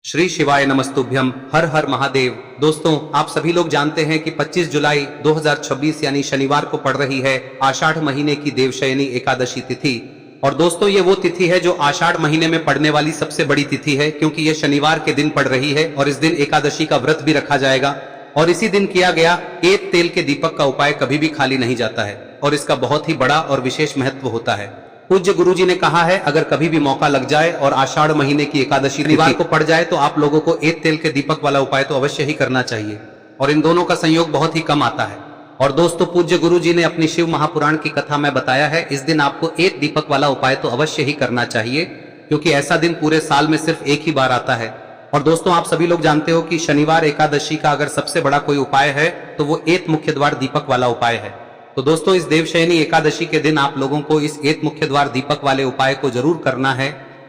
श्री शिवाय नमस्तुभ्यम। हर हर महादेव। दोस्तों, आप सभी लोग जानते हैं कि 25 जुलाई 2026 यानी शनिवार को पड़ रही है आषाढ़ महीने की देवशयनी एकादशी तिथि। और दोस्तों, ये वो तिथि है जो आषाढ़ महीने में पड़ने वाली सबसे बड़ी तिथि है, क्योंकि ये शनिवार के दिन पड़ रही है और इस दिन एकादशी का व्रत भी रखा जाएगा। और इसी दिन किया गया एक तेल के दीपक का उपाय कभी भी खाली नहीं जाता है और इसका बहुत ही बड़ा और विशेष महत्व होता है। पूज्य गुरुजी ने कहा है, अगर कभी भी मौका लग जाए और आषाढ़ महीने की एकादशी शनिवार को पड़ जाए तो आप लोगों को एक तेल के दीपक वाला उपाय तो अवश्य ही करना चाहिए। और इन दोनों का संयोग बहुत ही कम आता है। और दोस्तों, पूज्य गुरुजी ने अपनी शिव महापुराण की कथा में बताया है, इस दिन आपको एक दीपक वाला उपाय तो अवश्य ही करना चाहिए, क्योंकि ऐसा दिन पूरे साल में सिर्फ एक ही बार आता है। और दोस्तों, आप सभी लोग जानते हो कि शनिवार एकादशी का अगर सबसे बड़ा कोई उपाय है तो वो एक मुख्य द्वार दीपक वाला उपाय है। तो दोस्तों, इस देवशयनी एकादशी के दिन आप लोगों को इस एक मुख्य द्वार दीपक वाले उपाय को जरूर करना है।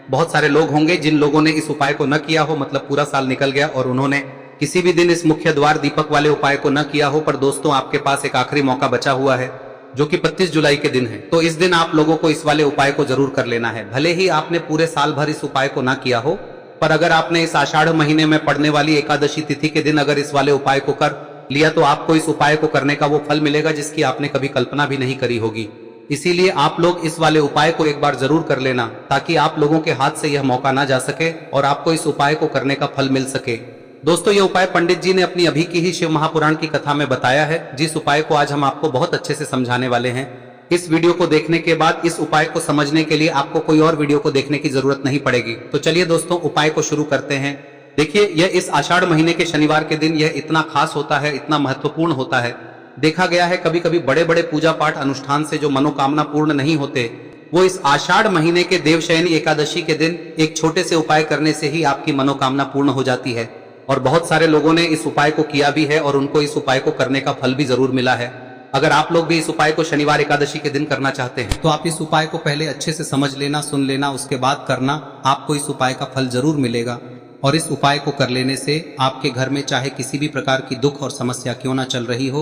बहुत सारे लोग होंगे जिन लोगों ने इस उपाय को न किया हो, मतलब पूरा साल निकल गया और उन्होंने किसी भी दिन इस मुख्य द्वार दीपक वाले उपाय को न किया हो। पर दोस्तों, आपके पास एक आखिरी मौका बचा हुआ है जो कि 25 जुलाई के दिन है। तो इस दिन आप लोगों को इस वाले उपाय को जरूर कर लेना है। भले ही आपने पूरे साल भर इस उपाय को ना किया हो, पर अगर आपने इस आषाढ़ महीने में पड़ने वाली एकादशी तिथि के दिन अगर इस वाले उपाय को कर लिया तो आपको इस उपाय को करने का वो फल मिलेगा जिसकी आपने कभी कल्पना भी नहीं करी होगी। इसीलिए आप लोग इस वाले उपाय को एक बार जरूर कर लेना, ताकि आप लोगों के हाथ से यह मौका ना जा सके और आपको इस उपाय को करने का फल मिल सके। दोस्तों, यह उपाय पंडित जी ने अपनी अभी की ही शिव महापुराण की कथा में बताया है, जिस उपाय को आज हम आपको बहुत अच्छे से समझाने वाले हैं। इस वीडियो को देखने के बाद इस उपाय को समझने के लिए आपको कोई और वीडियो को देखने की जरूरत नहीं पड़ेगी। तो चलिए दोस्तों, उपाय को शुरू करते हैं। देखिए, यह इस आषाढ़ महीने के शनिवार के दिन यह इतना खास होता है, इतना महत्वपूर्ण होता है। देखा गया है कभी कभी बड़े बड़े पूजा पाठ अनुष्ठान से जो मनोकामना पूर्ण नहीं होते, वो इस आषाढ़ महीने के देवशयनी एकादशी के दिन एक छोटे से उपाय करने से ही आपकी मनोकामना पूर्ण हो जाती है। और बहुत सारे लोगों ने इस उपाय को किया भी है और उनको इस उपाय को करने का फल भी जरूर मिला है। अगर आप लोग भी इस उपाय को शनिवार एकादशी के दिन करना चाहते हैं तो आप इस उपाय को पहले अच्छे से समझ लेना, सुन लेना, उसके बाद करना। आपको इस उपाय का फल जरूर मिलेगा। और इस उपाय को कर लेने से आपके घर में चाहे किसी भी प्रकार की दुख और समस्या क्यों ना चल रही हो,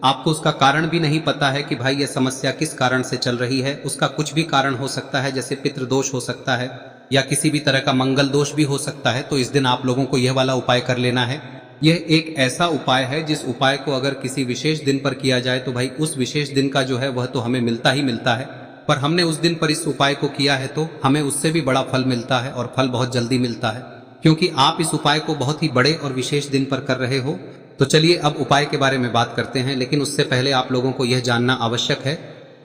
आपको उसका कारण भी नहीं पता है कि भाई यह समस्या किस कारण से चल रही है, उसका कुछ भी कारण हो सकता है, जैसे पितृदोष हो सकता है या किसी भी तरह का मंगल दोष भी हो सकता है। तो इस दिन आप लोगों को यह वाला उपाय कर लेना है। यह एक ऐसा उपाय है जिस उपाय को अगर किसी विशेष दिन पर किया जाए तो भाई उस विशेष दिन का जो है वह तो हमें मिलता ही मिलता है, पर हमने उस दिन पर इस उपाय को किया है तो हमें उससे भी बड़ा फल मिलता है और फल बहुत जल्दी मिलता है, क्योंकि आप इस उपाय को बहुत ही बड़े और विशेष दिन पर कर रहे हो। तो चलिए अब उपाय के बारे में बात करते हैं, लेकिन उससे पहले आप लोगों को यह जानना आवश्यक है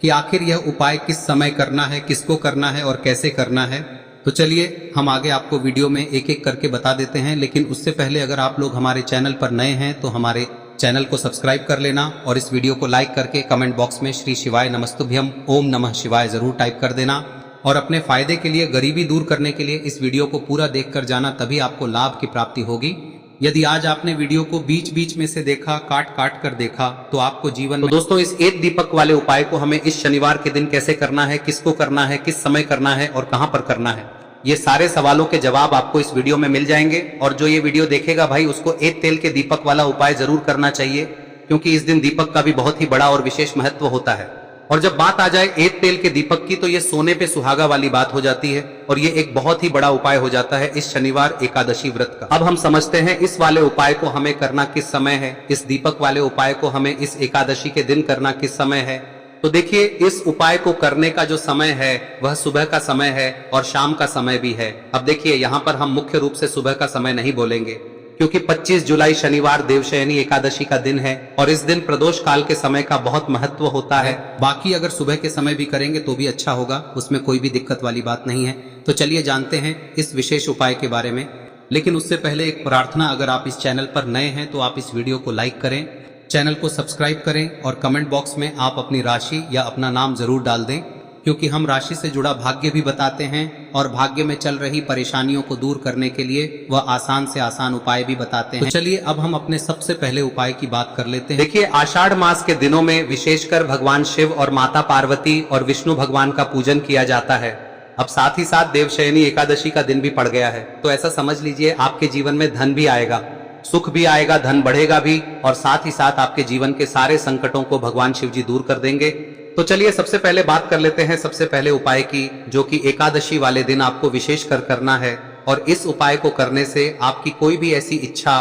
कि आखिर यह उपाय किस समय करना है, किसको करना है और कैसे करना है। तो चलिए हम आगे आपको वीडियो में एक एक करके बता देते हैं, लेकिन उससे पहले अगर आप लोग हमारे चैनल पर नए हैं तो हमारे चैनल को सब्सक्राइब कर लेना और इस वीडियो को लाइक करके कमेंट बॉक्स में श्री शिवाय नमस्तुभ्यम ओम नमः शिवाय जरूर टाइप कर देना। और अपने फायदे के लिए, गरीबी दूर करने के लिए इस वीडियो को पूरा देखकर जाना, तभी आपको लाभ की प्राप्ति होगी। यदि आज आपने वीडियो को बीच बीच में से देखा, काट काट कर देखा, तो आपको जीवन में दोस्तों इस एक दीपक वाले उपाय को हमें इस शनिवार के दिन कैसे करना है, किसको करना है, किस समय करना है और कहां पर करना है, ये सारे सवालों के जवाब आपको इस वीडियो में मिल जाएंगे। और जो ये वीडियो देखेगा भाई, उसको एक तेल के दीपक वाला उपाय जरूर करना चाहिए, क्योंकि इस दिन दीपक का भी बहुत ही बड़ा और विशेष महत्व होता है। और जब बात आ जाए एक तेल के दीपक की, तो ये सोने पे सुहागा वाली बात हो जाती है और ये एक बहुत ही बड़ा उपाय हो जाता है इस शनिवार एकादशी व्रत का। अब हम समझते हैं इस वाले उपाय को हमें करना किस समय है, इस दीपक वाले उपाय को हमें इस एकादशी के दिन करना किस समय है। तो देखिए, इस उपाय को करने का जो समय है वह सुबह का समय है और शाम का समय भी है। अब देखिए, यहाँ पर हम मुख्य रूप से सुबह का समय नहीं बोलेंगे, क्योंकि 25 जुलाई शनिवार देवशयनी एकादशी का दिन है और इस दिन प्रदोष काल के समय का बहुत महत्व होता है। बाकी अगर सुबह के समय भी करेंगे तो भी अच्छा होगा, उसमें कोई भी दिक्कत वाली बात नहीं है। तो चलिए जानते हैं इस विशेष उपाय के बारे में। लेकिन उससे पहले एक प्रार्थना, अगर आप इस चैनल पर नए हैं तो आप इस वीडियो को लाइक करें, चैनल को सब्सक्राइब करें और कमेंट बॉक्स में आप अपनी राशि या अपना नाम जरूर डाल दें, क्योंकि हम राशि से जुड़ा भाग्य भी बताते हैं और भाग्य में चल रही परेशानियों को दूर करने के लिए वह आसान से आसान उपाय भी बताते हैं। तो चलिए अब हम अपने सबसे पहले उपाय की बात कर लेते हैं। देखिए, आषाढ़ मास के दिनों में विशेषकर भगवान शिव और माता पार्वती और विष्णु भगवान का पूजन किया जाता है। अब साथ ही साथ देवशयनी एकादशी का दिन भी पड़ गया है, तो ऐसा समझ लीजिए आपके जीवन में धन भी आएगा, सुख भी आएगा, धन बढ़ेगा भी, और साथ ही साथ आपके जीवन के सारे संकटों को भगवान शिव जी दूर कर देंगे। तो चलिए सबसे पहले बात कर लेते हैं सबसे पहले उपाय की, जो कि एकादशी वाले दिन आपको विशेष कर करना है और इस उपाय को करने से आपकी कोई भी ऐसी इच्छा,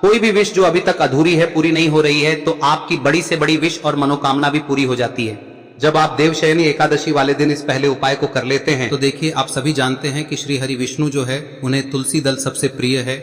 कोई भी विश जो अभी तक अधूरी है, पूरी नहीं हो रही है, तो आपकी बड़ी से बड़ी विश और मनोकामना भी पूरी हो जाती है। जब आप देवशयनी एकादशी वाले दिन इस पहले उपाय को कर लेते हैं तो देखिए, आप सभी जानते हैं कि श्री हरि विष्णु जो है उन्हें तुलसी दल सबसे प्रिय है।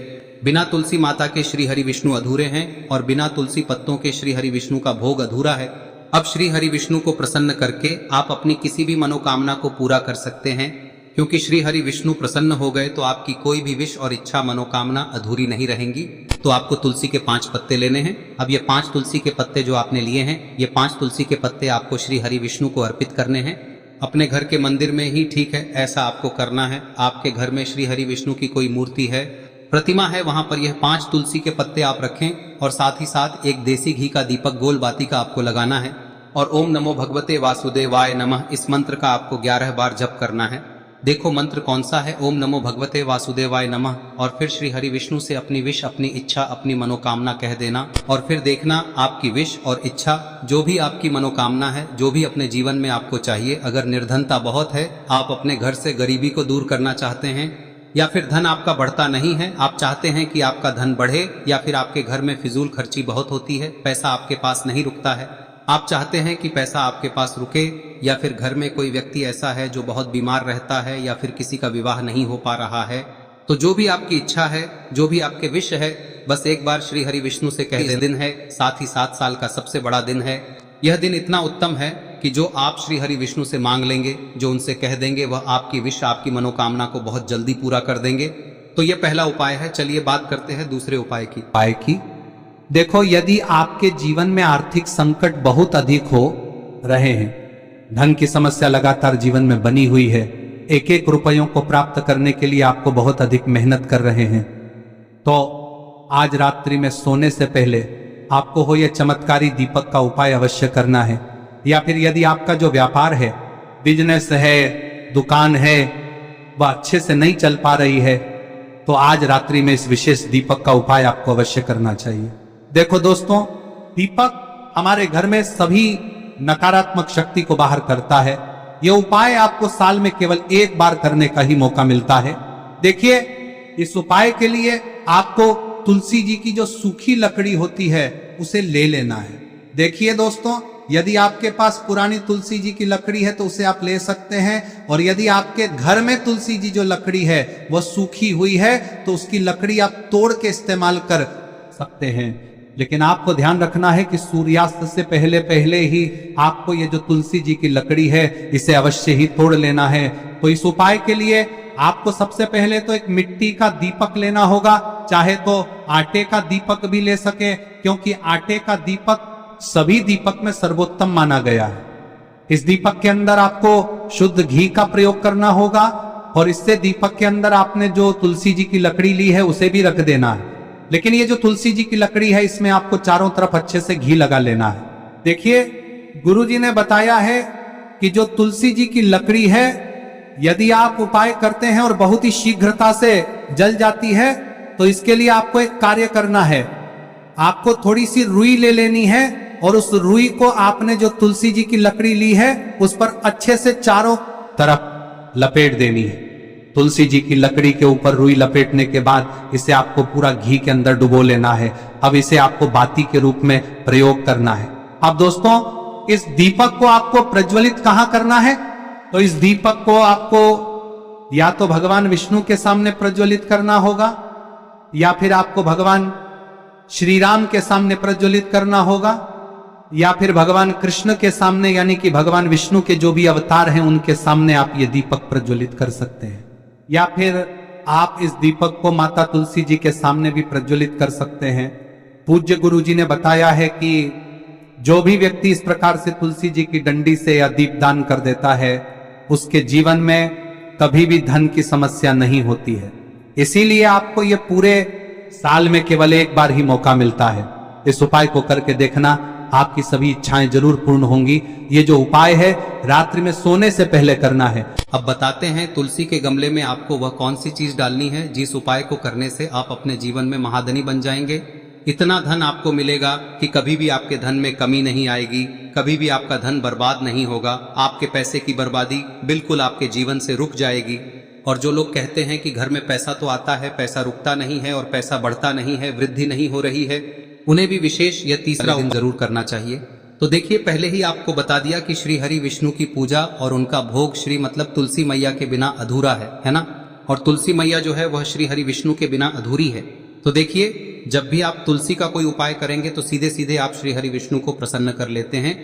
बिना तुलसी माता के श्री हरि विष्णु अधूरे हैं और बिना तुलसी पत्तों के श्री हरि विष्णु का भोग अधूरा है। अब श्री हरि विष्णु को प्रसन्न करके आप अपनी किसी भी मनोकामना को पूरा कर सकते हैं, क्योंकि श्री हरि विष्णु प्रसन्न हो गए तो आपकी कोई भी विश और इच्छा मनोकामना अधूरी नहीं रहेंगी। तो आपको तुलसी के 5 पत्ते लेने हैं। अब ये 5 तुलसी के पत्ते जो आपने लिए हैं, ये 5 तुलसी के पत्ते आपको श्री हरि विष्णु को अर्पित करने हैं। अपने घर के मंदिर में ही ठीक है, ऐसा आपको करना है। आपके घर में श्री हरि विष्णु की कोई मूर्ति है, प्रतिमा है, वहां पर यह 5 तुलसी के पत्ते आप रखें और साथ ही साथ एक देसी घी का दीपक गोल बाती का आपको लगाना है और ओम नमो भगवते वासुदेवाय नमः इस मंत्र का आपको 11 बार जप करना है। देखो मंत्र कौन सा है, ओम नमो भगवते वासुदेवाय नमः, और फिर श्री हरि विष्णु से अपनी विश, अपनी इच्छा, अपनी मनोकामना कह देना और फिर देखना आपकी विश और इच्छा, जो भी आपकी मनोकामना है, जो भी अपने जीवन में आपको चाहिए। अगर निर्धनता बहुत है, आप अपने घर से गरीबी को दूर करना चाहते हैं, या फिर धन आपका बढ़ता नहीं है, आप चाहते हैं कि आपका धन बढ़े, या फिर आपके घर में फिजूल खर्ची बहुत होती है, पैसा आपके पास नहीं रुकता है, आप चाहते हैं कि पैसा आपके पास रुके, या फिर घर में कोई व्यक्ति ऐसा है जो बहुत बीमार रहता है, या फिर किसी का विवाह नहीं हो पा रहा है, तो जो भी आपकी इच्छा है, जो भी आपके विश है, बस एक बार श्री हरि विष्णु से कह दें। दिन है, साथ ही 7 साल का सबसे बड़ा दिन है। यह दिन इतना उत्तम है कि जो आप श्री हरि विष्णु से मांग लेंगे, जो उनसे कह देंगे, वह आपकी विश, आपकी मनोकामना को बहुत जल्दी पूरा कर देंगे। तो यह पहला उपाय है। चलिए बात करते हैं दूसरे उपाय की। देखो, यदि आपके जीवन में आर्थिक संकट बहुत अधिक हो रहे हैं, धन की समस्या लगातार जीवन में बनी हुई है, एक एक रुपयों को प्राप्त करने के लिए आपको बहुत अधिक मेहनत कर रहे हैं, तो आज रात्रि में सोने से पहले आपको हो यह चमत्कारी दीपक का उपाय अवश्य करना है। या फिर यदि आपका जो व्यापार है, बिजनेस है, दुकान है, वह अच्छे से नहीं चल पा रही है, तो आज रात्रि में इस विशेष दीपक का उपाय आपको अवश्य करना चाहिए। देखो दोस्तों, दीपक हमारे घर में सभी नकारात्मक शक्ति को बाहर करता है। यह उपाय आपको साल में केवल एक बार करने का ही मौका मिलता है। देखिए, इस उपाय के लिए आपको तुलसी जी की जो सूखी लकड़ी होती है उसे ले लेना है। देखिए दोस्तों, यदि आपके पास पुरानी तुलसी जी की लकड़ी है तो उसे आप ले सकते हैं, और यदि आपके घर में तुलसी जी जो लकड़ी है वह सूखी हुई है तो उसकी लकड़ी आप तोड़ के इस्तेमाल कर सकते हैं। लेकिन आपको ध्यान रखना है कि सूर्यास्त से पहले पहले ही आपको ये जो तुलसी जी की लकड़ी है इसे अवश्य ही तोड़ लेना है। तो इस उपाय के लिए आपको सबसे पहले तो एक मिट्टी का दीपक लेना होगा, चाहे तो आटे का दीपक भी ले सके, क्योंकि आटे का दीपक सभी दीपक में सर्वोत्तम माना गया है। इस दीपक के अंदर आपको शुद्ध घी का प्रयोग करना होगा, और इससे दीपक के अंदर आपने जो तुलसी जी की लकड़ी ली है उसे भी रख देना है। लेकिन ये जो तुलसी जी की लकड़ी है, इसमें आपको चारों तरफ अच्छे से घी लगा लेना है। देखिए, गुरुजी ने बताया है कि जो तुलसी जी की लकड़ी है, यदि आप उपाय करते हैं और बहुत ही शीघ्रता से जल जाती है, तो इसके लिए आपको एक कार्य करना है। आपको थोड़ी सी रुई ले लेनी है और उस रुई को आपने जो तुलसी जी की लकड़ी ली है उस पर अच्छे से चारों तरफ लपेट देनी है। तुलसी जी की लकड़ी के ऊपर रुई लपेटने के बाद इसे आपको पूरा घी के अंदर डुबो लेना है। अब इसे आपको बाती के रूप में प्रयोग करना है। अब दोस्तों, इस दीपक को आपको प्रज्वलित कहां करना है? तो इस दीपक को आपको या तो भगवान विष्णु के सामने प्रज्वलित करना होगा, या फिर आपको भगवान श्री राम के सामने प्रज्वलित करना होगा, या फिर भगवान कृष्ण के सामने, यानी कि भगवान विष्णु के जो भी अवतार हैं उनके सामने आप ये दीपक प्रज्वलित कर सकते हैं। या फिर आप इस दीपक को माता तुलसी जी के सामने भी प्रज्वलित कर सकते हैं। पूज्य गुरु जी ने बताया है कि जो भी व्यक्ति इस प्रकार से तुलसी जी की डंडी से या दीपदान कर देता है, उसके जीवन में कभी भी धन की समस्या नहीं होती है। इसीलिए आपको ये पूरे साल में केवल एक बार ही मौका मिलता है। इस उपाय को करके देखना, आपकी सभी इच्छाएं जरूर पूर्ण होंगी। ये जो उपाय है रात्रि में सोने से पहले करना है। अब बताते हैं तुलसी के गमले में आपको वह कौन सी चीज डालनी है जिस उपाय को करने से आप अपने जीवन में महाधनी बन जाएंगे। इतना धन आपको मिलेगा कि कभी भी आपके धन में कमी नहीं आएगी, कभी भी आपका धन बर्बाद नहीं होगा। आपके पैसे की बर्बादी बिल्कुल आपके जीवन से रुक जाएगी। और जो लोग कहते हैं कि घर में पैसा तो आता है, पैसा रुकता नहीं है और पैसा बढ़ता नहीं है, वृद्धि नहीं हो रही है, उन्हें भी विशेष यह तीसरा दिन जरूर करना चाहिए। तो देखिए, पहले ही आपको बता दिया कि श्री हरि विष्णु की पूजा और उनका भोग श्री मतलब तुलसी मैया के बिना अधूरा है ना। और तुलसी मैया जो है वह श्री हरि विष्णु के बिना अधूरी है। तो देखिए, जब भी आप तुलसी का कोई उपाय करेंगे तो सीधे सीधे आप श्री हरि विष्णु को प्रसन्न कर लेते हैं।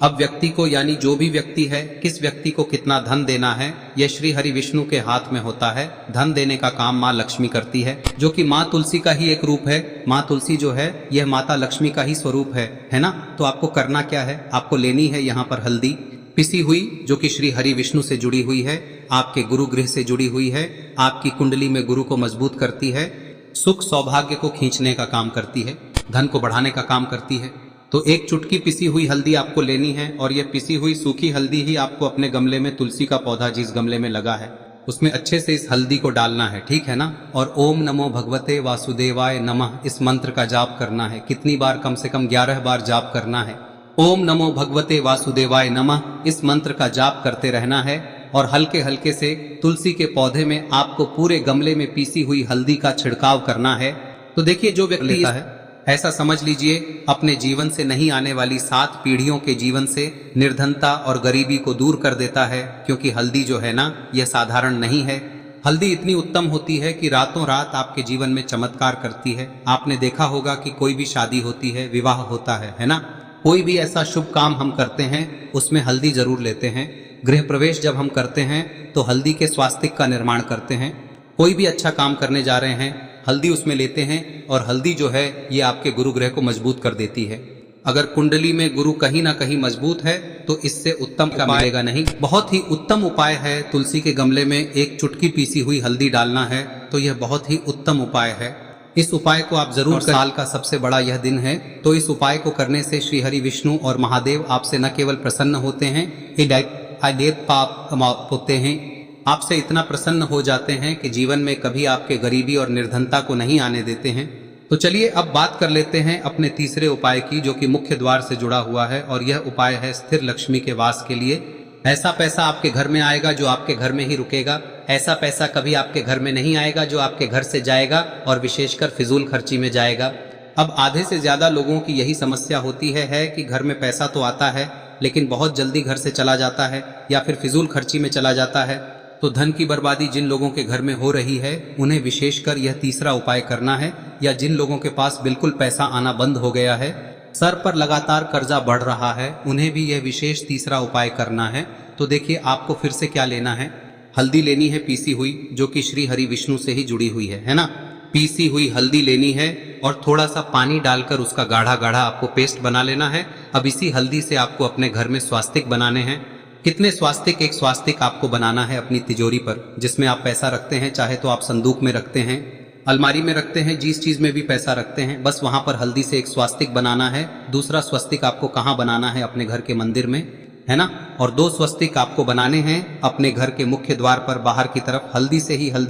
अब व्यक्ति को, यानी जो भी व्यक्ति है, किस व्यक्ति को कितना धन देना है, यह श्री हरि विष्णु के हाथ में होता है। धन देने का काम माँ लक्ष्मी करती है, जो कि माँ तुलसी का ही एक रूप है। माँ तुलसी जो है यह माता लक्ष्मी का ही स्वरूप है ना। तो आपको करना क्या है, आपको लेनी है यहाँ पर हल्दी पिसी हुई, जो कि श्री हरि विष्णु से जुड़ी हुई है, आपके गुरु गृह से जुड़ी हुई है, आपकी कुंडली में गुरु को मजबूत करती है, सुख सौभाग्य को खींचने का काम करती है, धन को बढ़ाने का काम करती है। तो एक चुटकी पिसी हुई हल्दी आपको लेनी है और यह पिसी हुई सूखी हल्दी ही आपको अपने गमले में, तुलसी का पौधा जिस गमले में लगा है उसमें अच्छे से इस हल्दी को डालना है, ठीक है ना। और ओम नमो भगवते वासुदेवाय नमः इस मंत्र का जाप करना है। कितनी बार? कम से कम 11 बार जाप करना है। ओम नमो भगवते वासुदेवाय नमः इस मंत्र का जाप करते रहना है और हल्के हल्के से तुलसी के पौधे में आपको पूरे गमले में पीसी हुई हल्दी का छिड़काव करना है। तो देखिए, जो व्यक्ति लेता है, ऐसा समझ लीजिए अपने जीवन से नहीं आने वाली 7 पीढ़ियों के जीवन से निर्धनता और गरीबी को दूर कर देता है। क्योंकि हल्दी जो है ना, यह साधारण नहीं है। हल्दी इतनी उत्तम होती है कि रातों रात आपके जीवन में चमत्कार करती है। आपने देखा होगा कि कोई भी शादी होती है, विवाह होता है ना, कोई भी ऐसा शुभ काम हम करते हैं उसमें हल्दी जरूर लेते हैं। गृह प्रवेश जब हम करते हैं तो हल्दी के स्वास्तिक का निर्माण करते हैं। कोई भी अच्छा काम करने जा रहे हैं, हल्दी उसमें लेते हैं और हल्दी जो है ये आपके गुरु ग्रह को मजबूत कर देती है। अगर कुंडली में गुरु कहीं ना कहीं मजबूत है तो इससे उत्तम का मिलेगा नहीं। बहुत ही उत्तम उपाय है, तुलसी के गमले में एक चुटकी पीसी हुई हल्दी डालना है, तो यह बहुत ही उत्तम उपाय है। इस उपाय को आप जरूर करें। साल का सबसे बड़ा यह दिन है, तो इस उपाय को करने से श्री हरि विष्णु और महादेव आपसे न केवल प्रसन्न होते हैं, पाप होते हैं, आपसे इतना प्रसन्न हो जाते हैं कि जीवन में कभी आपके गरीबी और निर्धनता को नहीं आने देते हैं। तो चलिए अब बात कर लेते हैं अपने तीसरे उपाय की, जो कि मुख्य द्वार से जुड़ा हुआ है। और यह उपाय है स्थिर लक्ष्मी के वास के लिए। ऐसा पैसा आपके घर में आएगा जो आपके घर में ही रुकेगा। ऐसा पैसा कभी आपके घर में नहीं आएगा जो आपके घर से जाएगा और विशेषकर फिजूल खर्ची में जाएगा। अब आधे से ज्यादा लोगों की यही समस्या होती है कि घर में पैसा तो आता है लेकिन बहुत जल्दी घर से चला जाता है या फिर फिजूल खर्ची में चला जाता है। तो धन की बर्बादी जिन लोगों के घर में हो रही है उन्हें विशेषकर यह तीसरा उपाय करना है। या जिन लोगों के पास बिल्कुल पैसा आना बंद हो गया है, सर पर लगातार कर्जा बढ़ रहा है, उन्हें भी यह विशेष तीसरा उपाय करना है। तो देखिए, आपको फिर से क्या लेना है, हल्दी लेनी है पीसी हुई, जो कि श्री हरि विष्णु से ही जुड़ी हुई है ना। पीसी हुई हल्दी लेनी है और थोड़ा सा पानी डालकर उसका गाढ़ा गाढ़ा आपको पेस्ट बना लेना है। अब इसी हल्दी से आपको अपने घर में स्वास्तिक बनाने हैं। कितने स्वास्तिक? एक स्वास्तिक आपको बनाना है अपनी तिजोरी पर, जिसमें आप पैसा रखते हैं। चाहे तो आप संदूक में रखते हैं, अलमारी में रखते हैं, जिस चीज में भी पैसा रखते हैं, बस वहां पर हल्दी से एक स्वास्तिक बनाना है। दूसरा स्वस्तिक आपको कहाँ बनाना है? अपने घर के मंदिर में, है ना। और 2 स्वस्तिक आपको बनाने हैं अपने घर के मुख्य द्वार पर बाहर की तरफ। हल्दी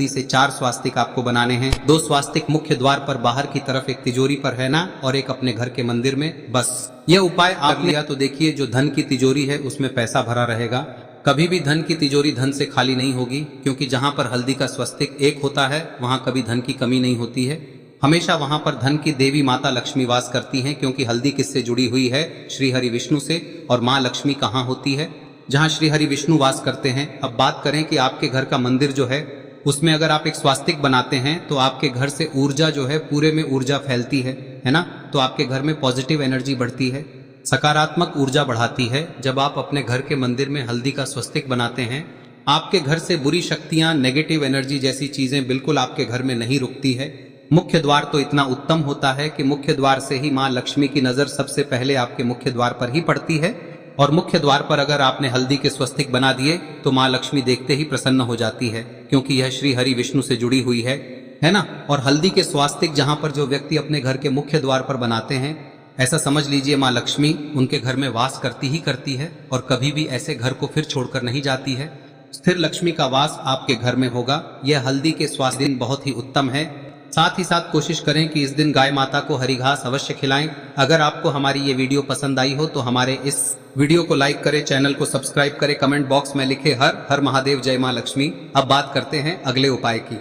से 4 स्वास्तिक आपको बनाने हैं। 2 स्वास्तिक मुख्य द्वार पर बाहर की तरफ, एक तिजोरी पर, है ना, और एक अपने घर के मंदिर में। बस यह उपाय आप लिया तो देखिए, जो धन की तिजोरी है उसमें पैसा भरा रहेगा। कभी भी धन की तिजोरी धन से खाली नहीं होगी, क्योंकि जहां पर हल्दी का स्वस्तिक एक होता है वहां कभी धन की कमी नहीं होती है। हमेशा वहां पर धन की देवी माता लक्ष्मी वास करती हैं, क्योंकि हल्दी किससे जुड़ी हुई है? श्री हरि विष्णु से। और माँ लक्ष्मी कहाँ होती है? जहाँ श्री हरि विष्णु वास करते हैं। अब बात करें कि आपके घर का मंदिर जो है उसमें अगर आप एक स्वास्तिक बनाते हैं तो आपके घर से ऊर्जा जो है, पूरे में ऊर्जा फैलती है ना। तो आपके घर में पॉजिटिव एनर्जी बढ़ती है, सकारात्मक ऊर्जा बढ़ाती है। जब आप अपने घर के मंदिर में हल्दी का स्वस्तिक बनाते हैं, आपके घर से बुरी शक्तियां, नेगेटिव एनर्जी जैसी चीजें बिल्कुल आपके घर में नहीं रुकती है। मुख्य द्वार तो इतना उत्तम होता है कि मुख्य द्वार से ही माँ लक्ष्मी की नजर सबसे पहले आपके मुख्य द्वार पर ही पड़ती है। और मुख्य द्वार पर अगर आपने हल्दी के स्वस्तिक बना दिए तो माँ लक्ष्मी देखते ही प्रसन्न हो जाती है, क्योंकि यह श्री हरि विष्णु से जुड़ी हुई है ना। और हल्दी के स्वास्तिक जहां पर जो व्यक्ति अपने घर के मुख्य द्वार पर बनाते हैं, ऐसा समझ लीजिए माँ लक्ष्मी उनके घर में वास करती ही करती है और कभी भी ऐसे घर को फिर छोड़कर नहीं जाती है। स्थिर लक्ष्मी का वास आपके घर में होगा। यह हल्दी के स्वास्थ्य दिन बहुत ही उत्तम है। साथ ही साथ कोशिश करें कि इस दिन गाय माता को हरी घास अवश्य खिलाएं। अगर आपको हमारी ये वीडियो पसंद आई हो तो हमारे इस वीडियो को लाइक करें, चैनल को सब्सक्राइब करें, कमेंट बॉक्स में लिखे हर हर महादेव, जय मां लक्ष्मी। अब बात करते हैं अगले उपाय की।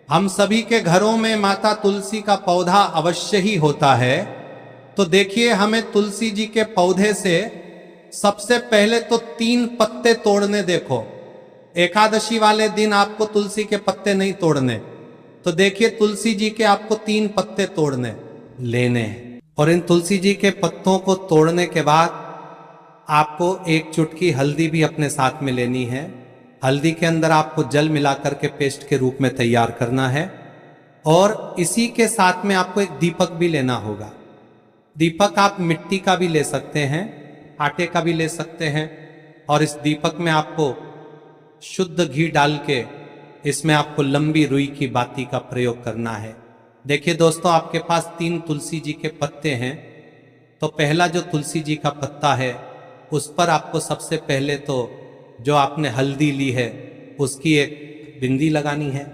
हम सभी के घरों में माता तुलसी का पौधा अवश्य ही होता है। तो देखिए, हमें तुलसी जी के पौधे से सबसे पहले तो 3 पत्ते तोड़ने। देखो, एकादशी वाले दिन आपको तुलसी के पत्ते नहीं तोड़ने। तो देखिए, तुलसी जी के आपको 3 पत्ते तोड़ने लेने, और इन तुलसी जी के पत्तों को तोड़ने के बाद आपको 1 चुटकी हल्दी भी अपने साथ में लेनी है। हल्दी के अंदर आपको जल मिलाकर के पेस्ट के रूप में तैयार करना है, और इसी के साथ में आपको एक दीपक भी लेना होगा। दीपक आप मिट्टी का भी ले सकते हैं, आटे का भी ले सकते हैं, और इस दीपक में आपको शुद्ध घी डाल के इसमें आपको लंबी रुई की बाती का प्रयोग करना है। देखिए दोस्तों, आपके पास 3 तुलसी जी के पत्ते हैं। तो पहला जो तुलसी जी का पत्ता है, उस पर आपको सबसे पहले तो जो आपने हल्दी ली है उसकी एक बिंदी लगानी है।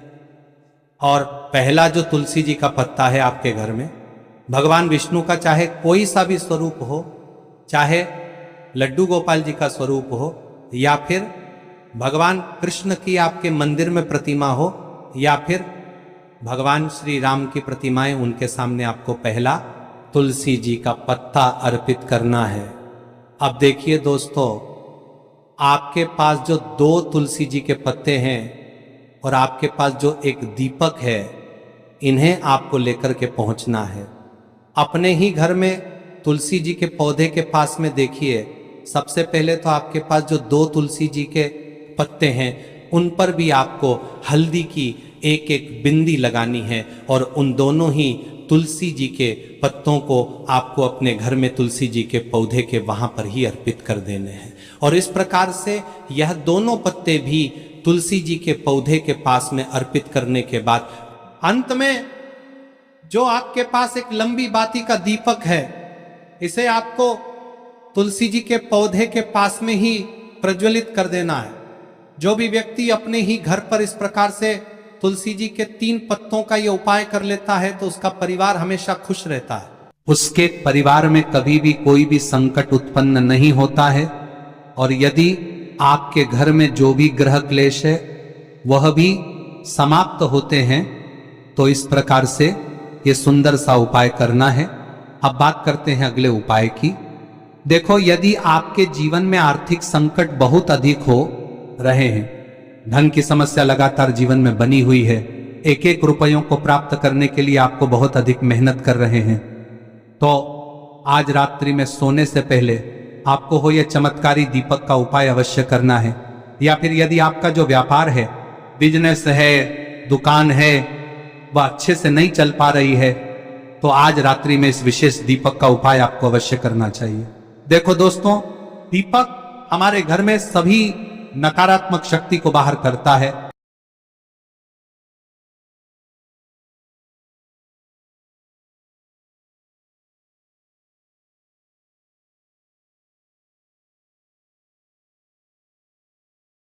और पहला जो तुलसी जी का पत्ता है आपके घर में, भगवान विष्णु का चाहे कोई सा भी स्वरूप हो, चाहे लड्डू गोपाल जी का स्वरूप हो, या फिर भगवान कृष्ण की आपके मंदिर में प्रतिमा हो, या फिर भगवान श्री राम की प्रतिमाएं, उनके सामने आपको पहला तुलसी जी का पत्ता अर्पित करना है। अब देखिए दोस्तों, आपके पास जो 2 तुलसी जी के पत्ते हैं और आपके पास जो एक दीपक है, इन्हें आपको लेकर के पहुंचना है। अपने ही घर में तुलसी जी के पौधे के पास में देखिए, सबसे पहले तो आपके पास जो 2 तुलसी जी के पत्ते हैं, उन पर भी आपको हल्दी की एक एक बिंदी लगानी है, और उन दोनों ही तुलसी जी के पत्तों को आपको अपने घर में तुलसी जी के पौधे के वहां पर ही अर्पित कर देने हैं। और इस प्रकार से यह दोनों पत्ते भी तुलसी जी के पौधे के पास में अर्पित करने के बाद अंत में जो आपके पास एक लंबी बाती का दीपक है, इसे आपको तुलसी जी के पौधे के पास में ही प्रज्वलित कर देना है। जो भी व्यक्ति अपने ही घर पर इस प्रकार से तुलसी जी के 3 पत्तों का ये उपाय कर लेता है, तो उसका परिवार हमेशा खुश रहता है। उसके परिवार में कभी भी कोई भी संकट उत्पन्न नहीं होता है, और यदि आपके घर में जो भी ग्रह क्लेश है वह भी समाप्त होते हैं। तो इस प्रकार से ये सुंदर सा उपाय करना है। अब बात करते हैं अगले उपाय की। देखो, यदि आपके जीवन में आर्थिक संकट बहुत अधिक हो रहे हैं, धन की समस्या लगातार जीवन में बनी हुई है, 1-1 रुपयों को प्राप्त करने के लिए आपको बहुत अधिक मेहनत कर रहे हैं, तो आज रात्रि में सोने से पहले आपको हो यह चमत्कारी दीपक का उपाय अवश्य करना है। या फिर यदि आपका जो व्यापार है, बिजनेस है, दुकान है, वह अच्छे से नहीं चल पा रही है, तो आज रात्रि में इस विशेष दीपक का उपाय आपको अवश्य करना चाहिए। देखो दोस्तों, दीपक हमारे घर में सभी नकारात्मक शक्ति को बाहर करता है,